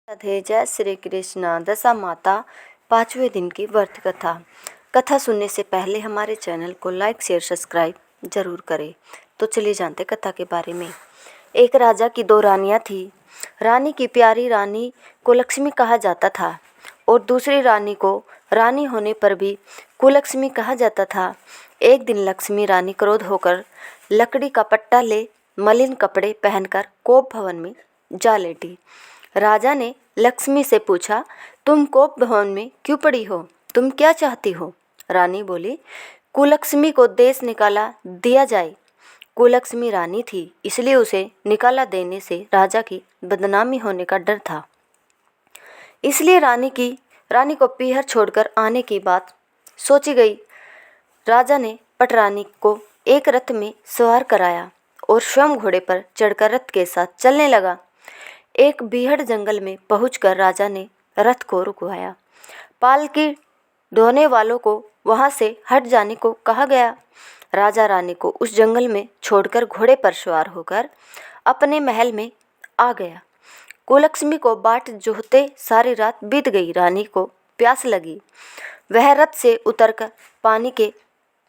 राधे जय श्री कृष्णा। दशा माता 5वें दिन की व्रत कथा। कथा सुनने से पहले हमारे चैनल को लाइक शेयर सब्सक्राइब जरूर करें। तो चलिए जानते कथा के बारे में। एक राजा की 2 रानियां थी। रानी की प्यारी रानी को लक्ष्मी कहा जाता था और दूसरी रानी को रानी होने पर भी कुलक्ष्मी कहा जाता था। एक दिन लक्ष्मी रानी क्रोध होकर लकड़ी का पट्टा ले मलिन कपड़े पहनकर कोप भवन में जा लेटी। राजा ने लक्ष्मी से पूछा, तुम कोप भवन में क्यों पड़ी हो? तुम क्या चाहती हो? रानी बोली, कुलक्ष्मी को देश निकाला दिया जाए। कुलक्ष्मी रानी थी, इसलिए उसे निकाला देने से राजा की बदनामी होने का डर था। इसलिए रानी को पीहर छोड़कर आने की बात सोची गई। राजा ने पटरानी को एक रथ में सवार कराया और स्वयं घोड़े पर चढ़कर रथ के साथ चलने लगा। एक बीहड़ जंगल में पहुंचकर राजा ने रथ को रुकवाया। पालकी ढोने वालों को वहां से हट जाने को कहा गया। राजा रानी को उस जंगल में छोड़कर घोड़े पर सवार होकर अपने महल में आ गया। कुलक्ष्मी को बाट जोहते सारी रात बीत गई। रानी को प्यास लगी। वह रथ से उतरकर पानी के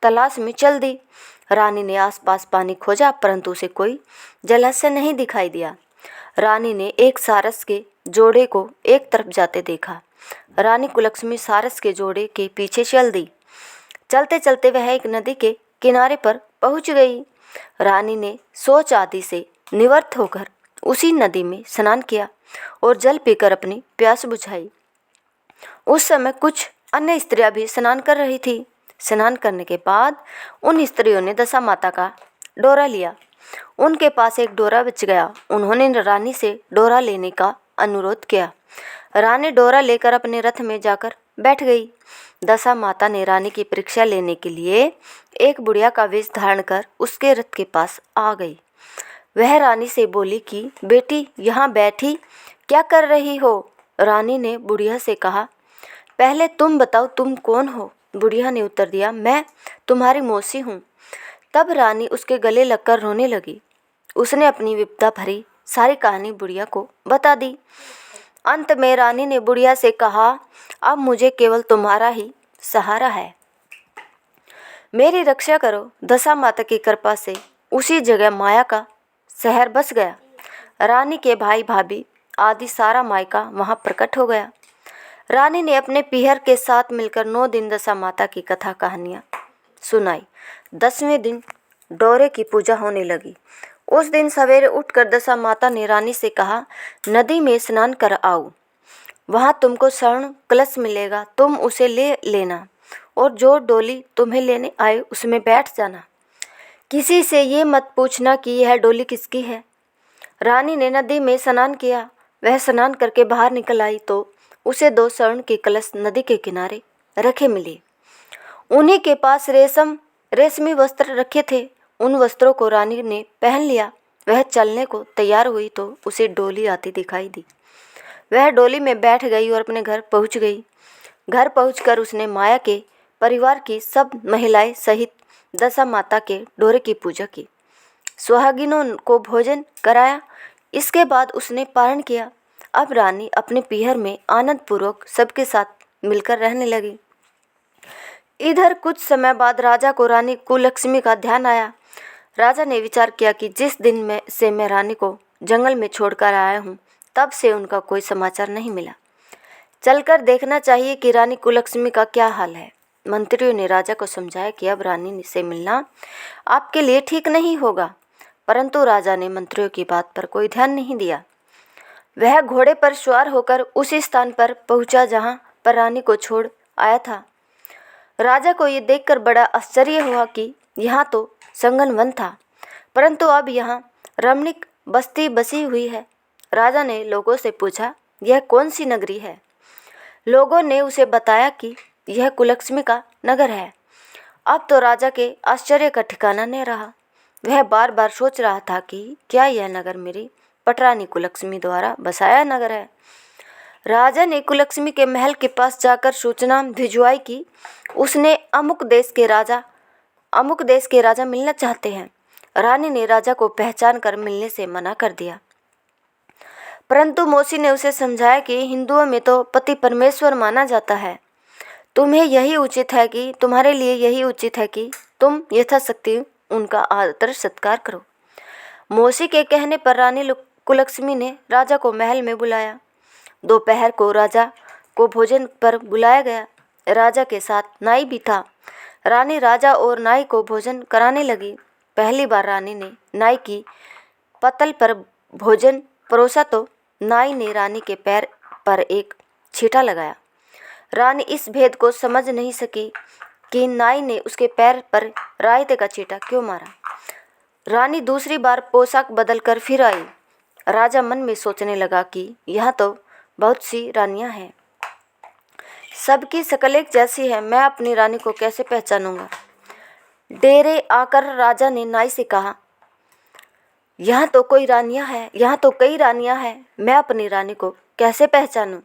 तलाश में चल दी। रानी ने आसपास पानी खोजा, परंतु उसे कोई जलाशय नहीं दिखाई दिया। रानी ने एक सारस के जोड़े को एक तरफ जाते देखा। रानी कुलक्ष्मी सारस के जोड़े के पीछे चल दी। चलते चलते वह एक नदी के किनारे पर पहुंच गई। रानी ने सोच आदि से निवृत्त होकर उसी नदी में स्नान किया और जल पीकर अपनी प्यास बुझाई। उस समय कुछ अन्य स्त्रियां भी स्नान कर रही थी। स्नान करने के बाद उन स्त्रियों ने दशा माता का डोरा लिया। उनके पास एक डोरा बच गया। उन्होंने रानी से डोरा लेने का अनुरोध किया। रानी डोरा लेकर अपने रथ में जाकर बैठ गई। दशा माता ने रानी की परीक्षा लेने के लिए एक बुढ़िया का वेश धारण कर उसके रथ के पास आ गई। वह रानी से बोली कि बेटी, यहाँ बैठी क्या कर रही हो? रानी ने बुढ़िया से कहा, पहले तुम बताओ तुम कौन हो? बुढ़िया ने उत्तर दिया, मैं तुम्हारी मौसी हूँ। तब रानी उसके गले लगकर रोने लगी। उसने अपनी विपदा भरी सारी कहानी बुढ़िया को बता दी। अंत में रानी ने बुढ़िया से कहा, अब मुझे केवल तुम्हारा ही सहारा है, मेरी रक्षा करो। दशा माता की कृपा से उसी जगह माया का शहर बस गया। रानी के भाई भाभी आदि सारा मायका वहां प्रकट हो गया। रानी ने अपने पीहर के साथ मिलकर 9 दिन दशा माता की कथा कहानियाँ सुनाई। 10वें दिन डोरे की पूजा होने लगी। उस दिन सवेरे उठकर दशा माता ने रानी से कहा, नदी में स्नान कर आओ, वहाँ तुमको स्वर्ण कलश मिलेगा, तुम उसे ले लेना और जो डोली तुम्हें लेने आए उसमें बैठ जाना। किसी से ये मत पूछना कि यह डोली किसकी है। रानी ने नदी में स्नान किया। वह स्नान करके बाहर निकल आई तो उसे 2 स्वर्ण के कलश नदी के किनारे रखे मिले। उन्हीं के पास रेशमी वस्त्र रखे थे। उन वस्त्रों को रानी ने पहन लिया। वह चलने को तैयार हुई तो उसे डोली आती दिखाई दी। वह डोली में बैठ गई और अपने घर पहुंच गई। घर पहुंचकर उसने माया के परिवार की सब महिलाएं सहित दशा माता के डोरे की पूजा की। सुहागिनों को भोजन कराया। इसके बाद उसने पारण किया। अब रानी अपने पीहर में आनंद पूर्वक सबके साथ मिलकर रहने लगी। इधर कुछ समय बाद राजा को रानी कुलक्ष्मी का ध्यान आया। राजा ने विचार किया कि जिस दिन मैं रानी को जंगल में छोड़कर आया हूँ, तब से उनका कोई समाचार नहीं मिला। चलकर देखना चाहिए कि रानी कुलक्ष्मी का क्या हाल है। मंत्रियों ने राजा को समझाया कि अब रानी से मिलना आपके लिए ठीक नहीं होगा, परंतु राजा ने मंत्रियों की बात पर कोई ध्यान नहीं दिया। वह घोड़े पर सवार होकर उसी स्थान पर पहुंचा जहाँ पर रानी को छोड़ आया था। राजा को ये देखकर बड़ा आश्चर्य हुआ कि यहाँ तो संगन वन था, परंतु अब यहाँ रमणीक बस्ती बसी हुई है। राजा ने लोगों से पूछा, यह कौन सी नगरी है? लोगों ने उसे बताया कि यह कुलक्ष्मी का नगर है। अब तो राजा के आश्चर्य का ठिकाना नहीं रहा। वह बार बार सोच रहा था कि क्या यह नगर मेरी पटरानी कुलक्ष्मी द्वारा बसाया नगर है। राजा ने कुलक्ष्मी के महल के पास जाकर सूचना भिजवाई कि उसने अमुक देश के राजा मिलना चाहते हैं। रानी ने राजा को पहचान कर मिलने से मना कर दिया। परंतु मौसी ने उसे समझाया कि हिंदुओं में तो पति परमेश्वर माना जाता है। तुम्हारे लिए यही उचित है कि तुम यथाशक्ति उनका आदर सत्कार करो। मौसी के कहने पर रानी कुलक्ष्मी ने राजा को महल में बुलाया। दोपहर को राजा को भोजन पर बुलाया गया। राजा के साथ नाई भी था। रानी राजा और नाई को भोजन कराने लगी। पहली बार रानी ने नाई की पतल पर भोजन परोसा तो नाई ने रानी के पैर पर एक छींटा लगाया। रानी इस भेद को समझ नहीं सकी कि नाई ने उसके पैर पर रायते का छींटा क्यों मारा। रानी दूसरी बार पोशाक बदलकर फिर आई। राजा मन में सोचने लगा कि यहाँ तो बहुत सी रानियाँ हैं, सबकी शक्ल एक जैसी है, मैं अपनी रानी को कैसे पहचानूंगा। डेरे आकर राजा ने नाई से कहा, यहाँ तो कई रानियाँ हैं, मैं अपनी रानी को कैसे पहचानूं।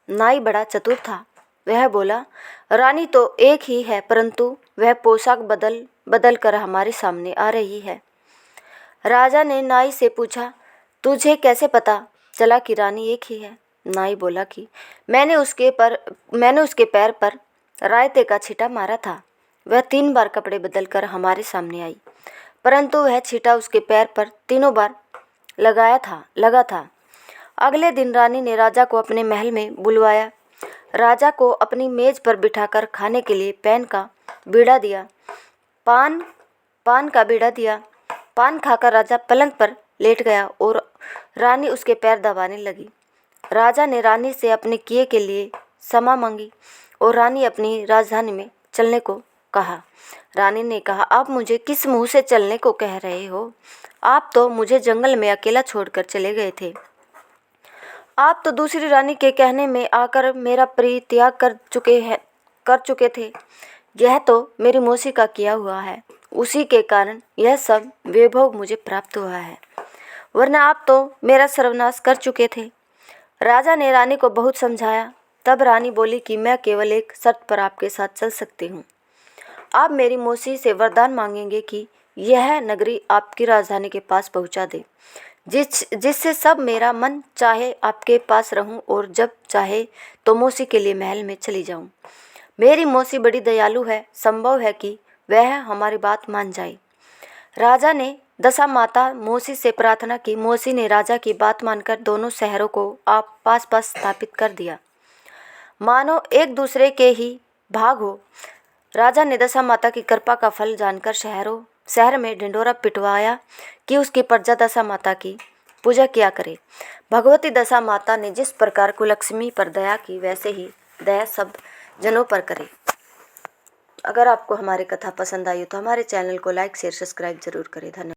नाई बड़ा चतुर था। वह बोला, रानी तो एक ही है, परंतु वह पोशाक बदल कर हमारे सामने आ रही है। राजा ने नाई से पूछा, तुझे कैसे पता चला कि रानी एक ही है। नाई बोला कि मैंने उसके पैर पर रायते का छींटा मारा था। वह 3 बार कपड़े बदलकर हमारे सामने आई, परंतु वह छींटा उसके पैर पर तीनों बार लगा था। अगले दिन रानी ने राजा को अपने महल में बुलवाया। राजा को अपनी मेज पर बिठाकर खाने के लिए पान का बीड़ा दिया। पान खाकर राजा पलंग पर लेट गया और रानी उसके पैर दबाने लगी। राजा ने रानी से अपने किए के लिए क्षमा मांगी और रानी अपनी राजधानी में चलने को कहा। रानी ने कहा, आप मुझे किस मुंह से चलने को कह रहे हो? आप तो मुझे जंगल में अकेला छोड़कर चले गए थे। आप तो दूसरी रानी के कहने में आकर मेरा परित्याग कर चुके थे। यह तो मेरी मौसी का किया हुआ है, उसी के कारण यह सब वैभव मुझे प्राप्त हुआ है, वरना आप तो मेरा सर्वनाश कर चुके थे। राजा ने रानी को बहुत समझाया। तब रानी बोली कि मैं केवल एक शर्त पर आपके साथ चल सकती हूँ। आप मेरी मौसी से वरदान मांगेंगे कि यह नगरी आपकी राजधानी के पास पहुँचा दे, जिससे सब मेरा मन चाहे आपके पास रहूं और जब चाहे तो मौसी के लिए महल में चली जाऊं। मेरी मौसी बड़ी दयालु है, संभव है कि वह हमारी बात मान जाए। राजा ने दशा माता मौसी से प्रार्थना की। मौसी ने राजा की बात मानकर दोनों शहरों को पास पास स्थापित कर दिया, मानो एक दूसरे के ही भाग हो। राजा ने दशा माता की कृपा का फल जानकर शहर में ढिंढोरा पिटवाया कि उसकी प्रजा दशा माता की पूजा किया करे। भगवती दशा माता ने जिस प्रकार कुलक्ष्मी पर दया की, वैसे ही दया सब जनों पर करे। अगर आपको हमारी कथा पसंद आई तो हमारे चैनल को लाइक शेयर सब्सक्राइब जरूर करें। धन्यवाद।